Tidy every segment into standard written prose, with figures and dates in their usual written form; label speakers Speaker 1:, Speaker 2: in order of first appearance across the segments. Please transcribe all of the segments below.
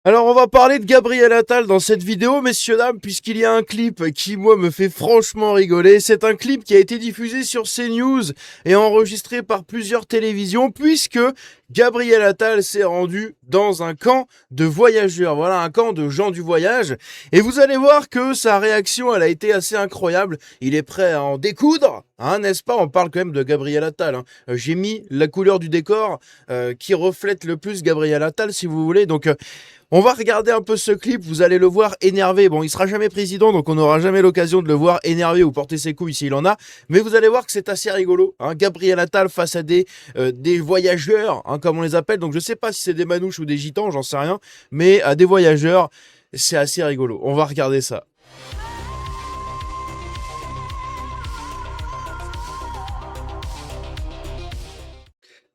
Speaker 1: Alors, on va parler de Gabriel Attal dans cette vidéo, messieurs, dames, puisqu'il y a un clip qui, moi, me fait franchement rigoler. C'est un clip qui a été diffusé sur CNews et enregistré par plusieurs télévisions, puisque Gabriel Attal s'est rendu dans un camp de voyageurs. Voilà, un camp de gens du voyage. Et vous allez voir que sa réaction, elle a été assez incroyable. Il est prêt à en découdre, hein, n'est-ce pas? On parle quand même de Gabriel Attal, hein. J'ai mis la couleur du décor qui reflète le plus Gabriel Attal, si vous voulez. Donc, on va regarder un peu ce clip, vous allez le voir énervé. Bon, il sera jamais président, donc on n'aura jamais l'occasion de le voir énervé ou porter ses couilles s'il en a. Mais vous allez voir que c'est assez rigolo, hein. Gabriel Attal face à des voyageurs, hein, comme on les appelle. Donc je sais pas si c'est des manouches ou des gitans, j'en sais rien. Mais à des voyageurs, c'est assez rigolo. On va regarder ça.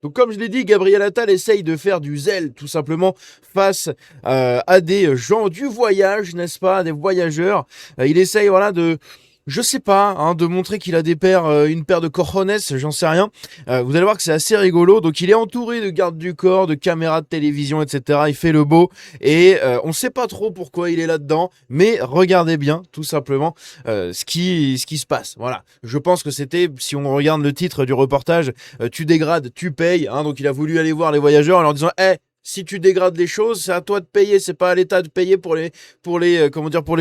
Speaker 1: Donc comme je l'ai dit, Gabriel Attal essaye de faire du zèle tout simplement face à des gens du voyage, n'est-ce pas, des voyageurs. Il essaye voilà je sais pas, hein, de montrer qu'il a une paire de cojones, j'en sais rien. Vous allez voir que c'est assez rigolo. Donc il est entouré de gardes du corps, de caméras de télévision, etc. Il fait le beau et on sait pas trop pourquoi il est là-dedans, mais regardez bien tout simplement ce qui se passe. Voilà, je pense que c'était, si on regarde le titre du reportage, tu dégrades, tu payes. Hein, donc il a voulu aller voir les voyageurs en leur disant, si tu dégrades les choses, c'est à toi de payer, c'est pas à l'État de payer pour les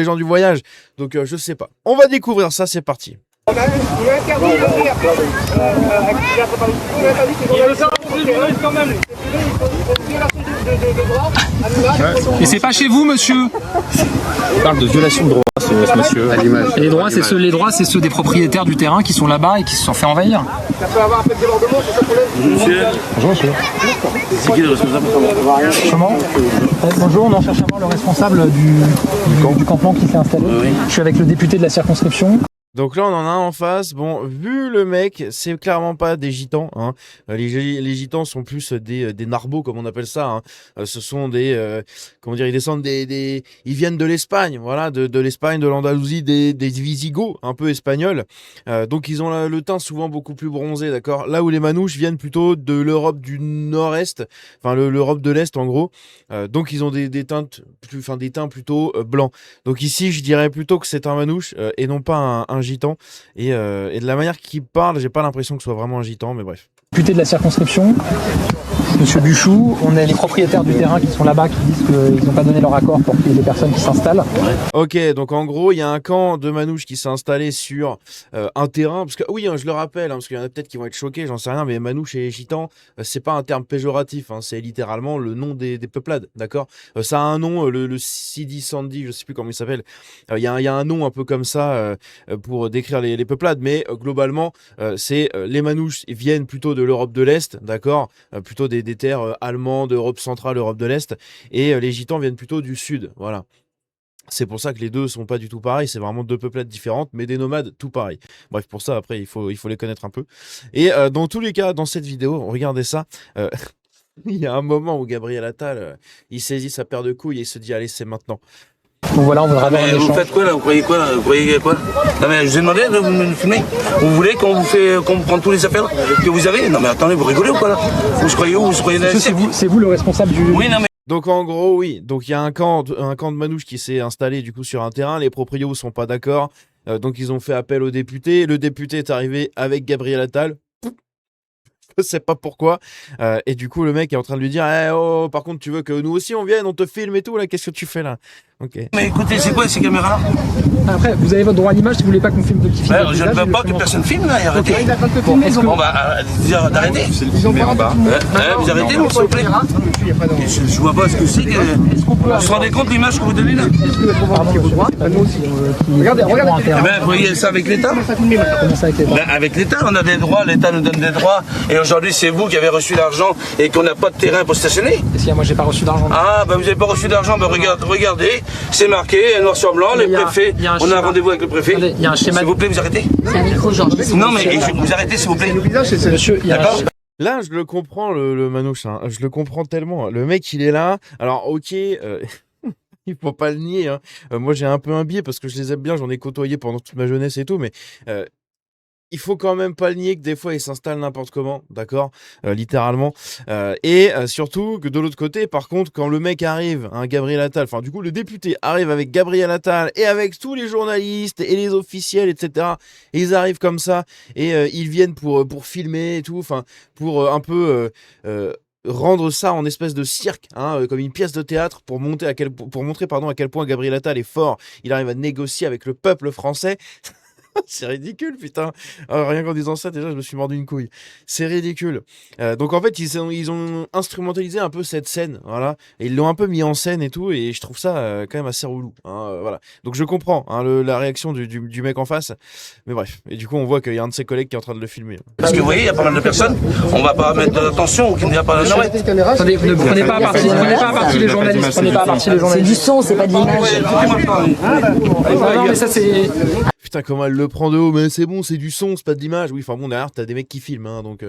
Speaker 1: gens du voyage. Donc je sais pas. On va découvrir ça, c'est parti.
Speaker 2: Il est interdit de venir. Quand même.
Speaker 3: Et c'est pas chez vous, monsieur.
Speaker 4: On parle de violation de droits, ce monsieur.
Speaker 3: Et les droits, c'est ceux des propriétaires du terrain qui sont là-bas et qui se sont fait envahir.
Speaker 2: Ça peut avoir un peu de débordement, c'est ça le problème.
Speaker 4: Monsieur. Bonjour, monsieur. C'est qui le responsable?
Speaker 3: Comment? Bonjour, on en cherche à voir le responsable du campement qui s'est installé.
Speaker 4: Oui.
Speaker 3: Je suis avec le député de la circonscription.
Speaker 1: Donc là, on en a un en face. Bon, vu le mec, c'est clairement pas des gitans, hein. Les gitans sont plus des narbos, comme on appelle ça, hein. Ce sont ils descendent ils viennent de l'Espagne, voilà, de l'Espagne, de l'Andalousie, des Visigoths, un peu espagnols. Donc ils ont le teint souvent beaucoup plus bronzé, d'accord. Là où les manouches viennent plutôt de l'Europe du Nord-Est, enfin l'Europe de l'Est en gros. Donc ils ont des teintes des teints plutôt blancs. Donc ici, je dirais plutôt que c'est un manouche et non pas un gitan. Et de la manière qu'il parle, j'ai pas l'impression que ce soit vraiment un gitan, mais bref.
Speaker 3: Député de la circonscription, monsieur Buchou, on est les propriétaires du terrain qui sont là-bas qui disent qu'ils n'ont pas donné leur accord pour qu'il y ait des personnes qui s'installent.
Speaker 1: Ok, donc en gros, il y a un camp de manouches qui s'est installé sur un terrain, parce que oui, hein, je le rappelle, hein, parce qu'il y en a peut-être qui vont être choqués, j'en sais rien, mais manouche et gitan, c'est pas un terme péjoratif, hein, c'est littéralement le nom des peuplades, d'accord. Ça a un nom, le Sidi Sandy, je sais plus comment il s'appelle, il y a un nom un peu comme ça pour décrire les peuplades, mais globalement, c'est les manouches viennent plutôt de l'Europe de l'Est, d'accord, plutôt des terres allemandes, Europe centrale, Europe de l'Est, et les gitans viennent plutôt du sud, voilà. C'est pour ça que les deux sont pas du tout pareils, c'est vraiment deux peuplades différentes, mais des nomades tout pareil. Bref, pour ça, après, il faut les connaître un peu. Et dans tous les cas, dans cette vidéo, regardez ça, il y a un moment où Gabriel Attal, il saisit sa paire de couilles et il se dit, allez, c'est maintenant.
Speaker 3: Donc voilà, on voudra avoir un
Speaker 4: Mais vous
Speaker 3: échange.
Speaker 4: faites quoi là? Vous croyez quoi là? Vous croyez quoi? Non mais je vous ai demandé de me filmer. Vous voulez qu'on vous prenne tous les affaires que vous avez? Non mais attendez, vous rigolez ou quoi là? Vous croyez où? Vous croyez là?
Speaker 3: Monsieur, c'est vous le responsable du...
Speaker 4: Oui, non mais...
Speaker 1: Donc en gros, oui, donc il y a un camp de manouches qui s'est installé du coup sur un terrain, les proprios sont pas d'accord, donc ils ont fait appel au député, le député est arrivé avec Gabriel Attal, je sais pas pourquoi, et du coup le mec est en train de lui dire oh, par contre tu veux que nous aussi on vienne, on te filme et tout là, qu'est-ce que tu fais là? Ok.
Speaker 4: Mais écoutez, c'est quoi ces caméras là?
Speaker 3: Après, vous avez votre droit à l'image si vous voulez pas qu'on filme de qui filme.
Speaker 4: Je ne veux pas que personne filme là, arrêtez.
Speaker 3: Bon, est-ce que...
Speaker 4: Bon bah, d'arrêter.
Speaker 2: En bas.
Speaker 4: Vous arrêtez, s'il vous plaît. Je vois pas ce que c'est. Vous vous rendez compte de l'image que vous donnez là?
Speaker 3: Nous aussi.
Speaker 2: Regardez.
Speaker 4: Vous voyez ça avec l'État?
Speaker 3: Comment ça avec les droits?
Speaker 4: Avec l'État, on a des droits, l'État nous donne des droits. Et aujourd'hui, c'est vous qui avez reçu l'argent et qu'on n'a pas de terrain pour stationner.
Speaker 3: Est-ce que moi j'ai pas reçu d'argent?
Speaker 4: Ah, bah vous n'avez pas reçu d'argent, bah regardez, c'est marqué, noir sur blanc, les préfets, on a un rendez-vous avec le préfet.
Speaker 3: Attendez, il y a un schéma.
Speaker 4: S'il vous plaît, vous arrêtez.
Speaker 5: C'est un micro, Georges.
Speaker 4: Non, mais vous arrêtez, s'il vous plaît.
Speaker 3: Monsieur, il y a
Speaker 4: D'accord.
Speaker 1: Là, je le comprends, le manouche, hein. Je le comprends tellement. Le mec, il est là. Alors, ok, il faut pas le nier, hein. Moi, j'ai un peu un biais parce que je les aime bien, j'en ai côtoyé pendant toute ma jeunesse et tout, mais il faut quand même pas le nier que des fois, il s'installe n'importe comment, d'accord, littéralement. Surtout que de l'autre côté, par contre, quand le mec arrive, hein, Gabriel Attal, enfin du coup, le député arrive avec Gabriel Attal et avec tous les journalistes et les officiels, etc. Et ils arrivent comme ça et ils viennent pour filmer et tout, enfin, pour un peu... rendre ça en espèce de cirque, hein, comme une pièce de théâtre pour montrer à quel point Gabriel Attal est fort. Il arrive à négocier avec le peuple français. C'est ridicule, putain. Rien qu'en disant ça, déjà, je me suis mordu une couille. C'est ridicule. Donc, en fait, ils ont instrumentalisé un peu cette scène, voilà. Et ils l'ont un peu mis en scène et tout, et je trouve ça quand même assez relou, hein, voilà. Donc, je comprends hein, la réaction du mec en face. Mais bref. Et du coup, on voit qu'il y a un de ses collègues qui est en train de le filmer.
Speaker 4: Parce que vous voyez, il y a pas mal de personnes, on va pas mettre attention qu'il n'y a pas de nord.
Speaker 3: Attendez, ne prenez pas à partie les journalistes. Prenez pas à partie les
Speaker 5: C'est
Speaker 3: journalistes.
Speaker 5: du son, c'est pas de l'image.
Speaker 3: Non, mais ça, c'est.
Speaker 1: Putain, comment elle le prend de haut, mais c'est bon, c'est du son, c'est pas de l'image. Oui, enfin bon, derrière, t'as des mecs qui filment, hein, donc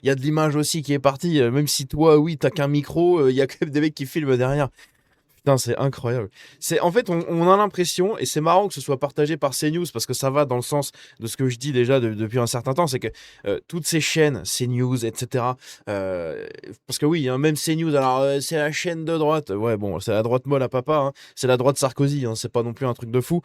Speaker 1: y a de l'image aussi qui est partie. Même si toi, oui, t'as qu'un micro, y a quand même des mecs qui filment derrière. Putain, c'est incroyable. En fait, on a l'impression, et c'est marrant que ce soit partagé par CNews, parce que ça va dans le sens de ce que je dis déjà depuis un certain temps, c'est que toutes ces chaînes, CNews, etc., parce que oui, hein, même CNews, alors c'est la chaîne de droite, ouais, bon, c'est la droite molle à papa, hein, c'est la droite Sarkozy, hein, c'est pas non plus un truc de fou.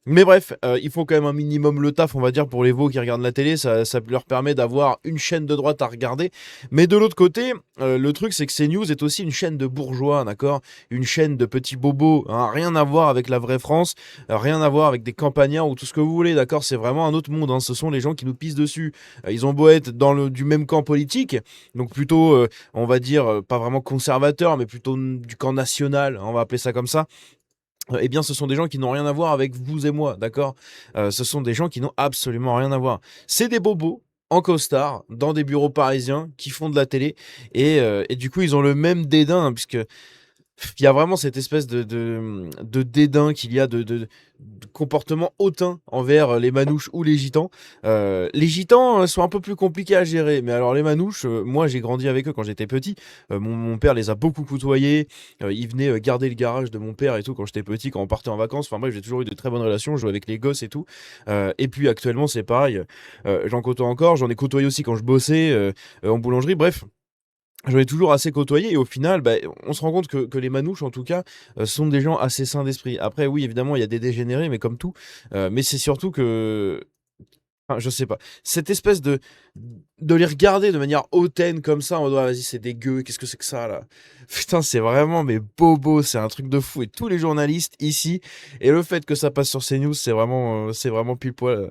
Speaker 1: Mais bref, il faut quand même un minimum le taf, on va dire, pour les veaux qui regardent la télé, ça leur permet d'avoir une chaîne de droite à regarder. Mais de l'autre côté, le truc, c'est que CNews est aussi une chaîne de bourgeois, d'accord ? Une chaîne de petits bobos, hein, rien à voir avec la vraie France, rien à voir avec des campagnards ou tout ce que vous voulez, d'accord ? C'est vraiment un autre monde, hein, ce sont les gens qui nous pissent dessus. Ils ont beau être du même camp politique, donc plutôt, on va dire, pas vraiment conservateur, mais plutôt du camp national, on va appeler ça comme ça. Eh bien, ce sont des gens qui n'ont rien à voir avec vous et moi, d'accord ? Ce sont des gens qui n'ont absolument rien à voir. C'est des bobos en costard, dans des bureaux parisiens, qui font de la télé, et du coup, ils ont le même dédain, hein, puisque il y a vraiment cette espèce de dédain qu'il y a de comportement hautain envers les manouches ou les gitans. Les gitans sont un peu plus compliqués à gérer, mais alors les manouches, moi j'ai grandi avec eux quand j'étais petit. Mon père les a beaucoup côtoyés. Ils venaient garder le garage de mon père et tout quand j'étais petit, quand on partait en vacances. Enfin bref, j'ai toujours eu de très bonnes relations, je jouais avec les gosses et tout. Et puis actuellement c'est pareil, j'en côtoie encore, j'en ai côtoyé aussi quand je bossais en boulangerie, bref. J'en ai toujours assez côtoyé et au final, bah, on se rend compte que les manouches, en tout cas, sont des gens assez sains d'esprit. Après, oui, évidemment, il y a des dégénérés, mais comme tout. Mais c'est surtout que... Enfin, je sais pas. Cette espèce de les regarder de manière hautaine comme ça, en mode, ah, vas-y, c'est dégueu, qu'est-ce que c'est que ça, là? Putain, c'est vraiment, mais bobo, c'est un truc de fou. Et tous les journalistes ici, et le fait que ça passe sur CNews, c'est vraiment pile poil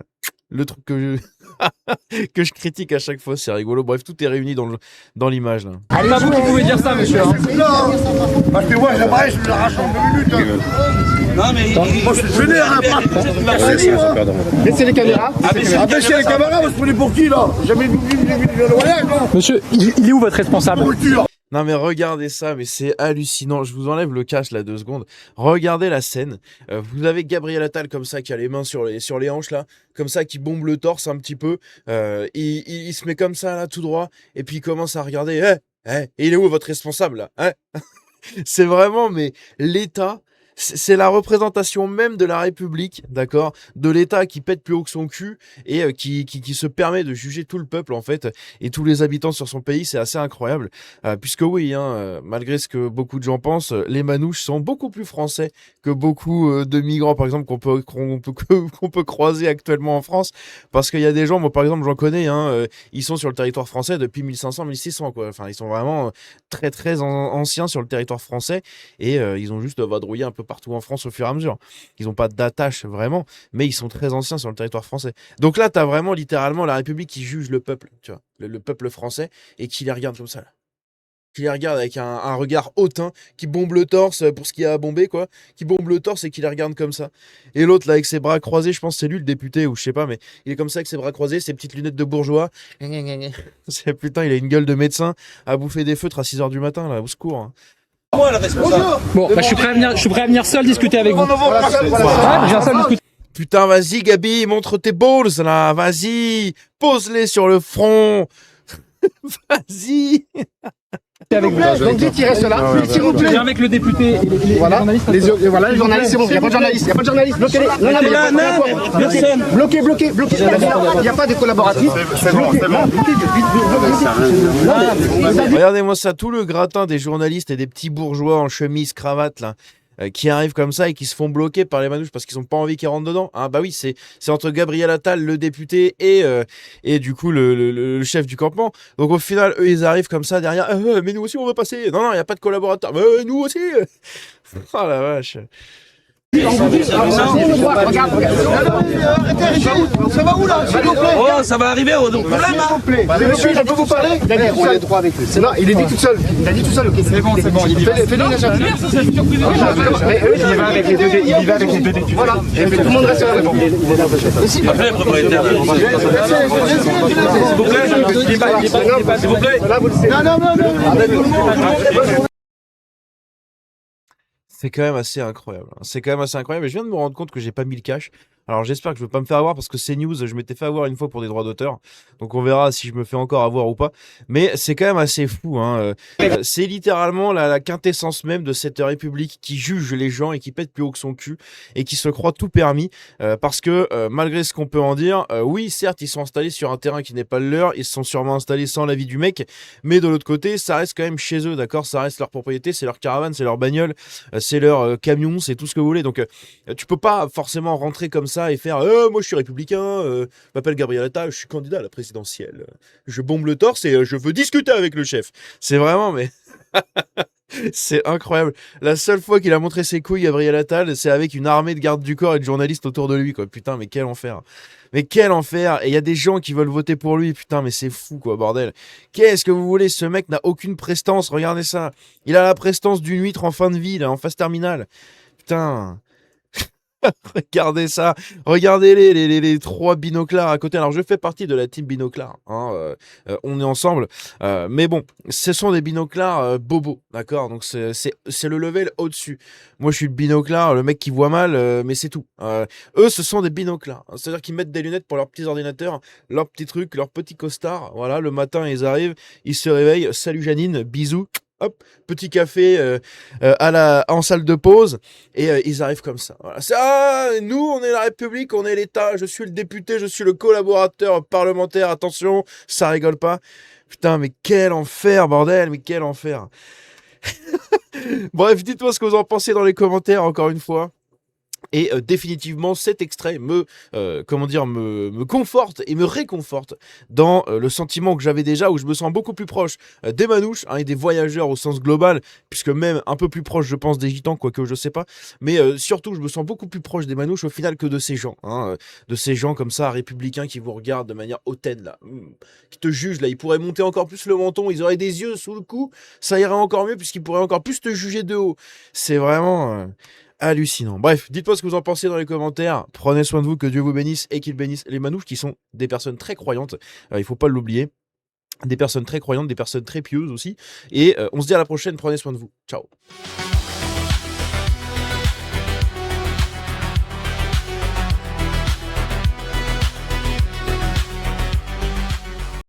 Speaker 1: le truc que que je critique à chaque fois, c'est rigolo. Bref, tout est réuni dans l'image, là.
Speaker 3: C'est pas vous qui pouvez dire ça, monsieur. Hein.
Speaker 2: Parce que moi, j'aimerais, je l'arrache en 2 minutes.
Speaker 4: Non, mais
Speaker 2: Moi, je suis vénère, hein. Laissez les caméras. Abaissez les caméras, vous se prenez pour qui, là? Jamais vu le voyage, là.
Speaker 3: Monsieur, il est où votre responsable?
Speaker 1: Non mais regardez ça, mais c'est hallucinant. Je vous enlève le cache là 2 secondes. Regardez la scène. Vous avez Gabriel Attal comme ça qui a les mains sur les hanches là, comme ça qui bombe le torse un petit peu. Il se met comme ça là tout droit et puis il commence à regarder. Et il est où votre responsable là, hein? C'est vraiment mais l'État. C'est la représentation même de la République, d'accord, de l'État qui pète plus haut que son cul et qui se permet de juger tout le peuple en fait et tous les habitants sur son pays. C'est assez incroyable, puisque oui, hein, malgré ce que beaucoup de gens pensent, les manouches sont beaucoup plus français que beaucoup de migrants, par exemple, qu'on peut croiser actuellement en France, parce qu'il y a des gens, moi par exemple, j'en connais, hein, ils sont sur le territoire français depuis 1500, 1600 quoi. Enfin, ils sont vraiment très très anciens sur le territoire français et ils ont juste vadrouillé un peu partout en France au fur et à mesure. Ils n'ont pas d'attache vraiment, mais ils sont très anciens sur le territoire français. Donc là, tu as vraiment littéralement la République qui juge le peuple, tu vois, le peuple français, et qui les regarde comme ça, là. Qui les regarde avec un regard hautain, qui bombe le torse pour ce qu'il y a à bomber, quoi, qui bombe le torse et qui les regarde comme ça. Et l'autre, là, avec ses bras croisés, je pense que c'est lui le député, ou je sais pas, mais il est comme ça avec ses bras croisés, ses petites lunettes de bourgeois. Putain, il a une gueule de médecin à bouffer des feutres à 6h du matin, là, au secours, hein.
Speaker 4: moi le responsable.
Speaker 3: Bon, bah, je suis prêt à venir seul discuter avec vous. Ouais, je viens seul discuter.
Speaker 1: Putain, vas-y, Gabi, montre tes balls, là, vas-y, pose-les sur le front. Vas-y.
Speaker 3: Avec vous.
Speaker 2: Donc dites qu'il reste là, s'il vous plaît.
Speaker 3: Viens avec le député et les
Speaker 2: Voilà,
Speaker 3: journalistes.
Speaker 2: voilà, les journalistes, c'est bon, il n'y a pas de journalistes, il n'y a pas de journalistes, bloquez-les. Bloquez. Il n'y a pas de collaboratrices. C'est bon.
Speaker 1: Regardez-moi ça, tout le gratin des journalistes et des petits bourgeois en chemise, cravate, là, qui arrivent comme ça et qui se font bloquer par les manouches parce qu'ils n'ont pas envie qu'ils rentrent dedans. Hein, bah oui, c'est entre Gabriel Attal, le député, et du coup le chef du campement. Donc au final, eux, ils arrivent comme ça derrière. Mais nous aussi, on veut passer. Non, il n'y a pas de collaborateurs. Mais nous aussi. Oh la vache.
Speaker 2: Regarde. Ça va où là, s'il vous plaît?
Speaker 4: Oh, ça va arriver, donc problème, hein.
Speaker 2: Monsieur, je peux vous parler? Il a dit tout seul. Non, il est dit tout seul. Il a dit tout seul, ok. C'est bon. Fais-le une agenda. Il y va avec les deux députés. Voilà. Et tout le monde reste là.
Speaker 4: Appelez le propriétaire. S'il vous plaît. S'il vous plaît.
Speaker 2: Non.
Speaker 1: C'est quand même assez incroyable. C'est quand même assez incroyable. Et je viens de me rendre compte que j'ai pas mis le cash. Alors j'espère que je ne vais pas me faire avoir parce que CNews, je m'étais fait avoir une fois pour des droits d'auteur. Donc on verra si je me fais encore avoir ou pas. Mais c'est quand même assez fou. Hein. C'est littéralement la quintessence même de cette République qui juge les gens et qui pète plus haut que son cul et qui se croit tout permis. Parce que malgré ce qu'on peut en dire, oui, certes, ils sont installés sur un terrain qui n'est pas le leur. Ils se sont sûrement installés sans l'avis du mec. Mais de l'autre côté, ça reste quand même chez eux, d'accord? Ça reste leur propriété, c'est leur caravane, c'est leur bagnole, c'est leur camion, c'est tout ce que vous voulez. Donc tu peux pas forcément rentrer comme ça et faire moi je suis républicain, je m'appelle Gabriel Attal, je suis candidat à la présidentielle, je bombe le torse et je veux discuter avec le chef. C'est vraiment, mais c'est incroyable. La seule fois qu'il a montré ses couilles, Gabriel Attal, c'est avec une armée de gardes du corps et de journalistes autour de lui, quoi. Putain, mais quel enfer. Mais quel enfer. Et il y a des gens qui veulent voter pour lui. Putain, mais c'est fou, quoi, bordel. Qu'est-ce que vous voulez? Ce mec n'a aucune prestance. Regardez ça. Il a la prestance d'une huître en fin de vie, là, en phase terminale. Putain. Regardez ça, regardez les trois binoclars à côté. Alors je fais partie de la team binoclars, hein, on est ensemble, mais bon, ce sont des binoclars bobos, d'accord. Donc c'est le level au-dessus. Moi je suis le binoclar, le mec qui voit mal, mais c'est tout. Eux ce sont des binoclars, c'est-à-dire qu'ils mettent des lunettes pour leurs petits ordinateurs, leurs petits trucs, leurs petits costards. Voilà, le matin ils arrivent, ils se réveillent, salut Janine, bisous. Hop, petit café en salle de pause et ils arrivent comme ça. Voilà. Nous, on est la République, on est l'État, je suis le député, je suis le collaborateur parlementaire, attention, ça rigole pas. Putain, mais quel enfer, bordel, mais quel enfer. Bref, dites-moi ce que vous en pensez dans les commentaires, encore une fois. Et définitivement, cet extrait me conforte et me réconforte dans le sentiment que j'avais déjà, où je me sens beaucoup plus proche des manouches, hein, et des voyageurs au sens global, puisque même un peu plus proche, je pense, des gitans, quoique je sais pas. Mais surtout, je me sens beaucoup plus proche des manouches au final que de ces gens, hein, de ces gens comme ça, républicains, qui vous regardent de manière hautaine, là, qui te jugent, là. Ils pourraient monter encore plus le menton, ils auraient des yeux sous le cou, ça irait encore mieux, puisqu'ils pourraient encore plus te juger de haut. C'est vraiment... hallucinant. Bref, dites-moi ce que vous en pensez dans les commentaires. Prenez soin de vous, que Dieu vous bénisse et qu'il bénisse les manouches qui sont des personnes très croyantes. Il faut pas l'oublier. Des personnes très croyantes, des personnes très pieuses aussi. Et on se dit à la prochaine. Prenez soin de vous. Ciao.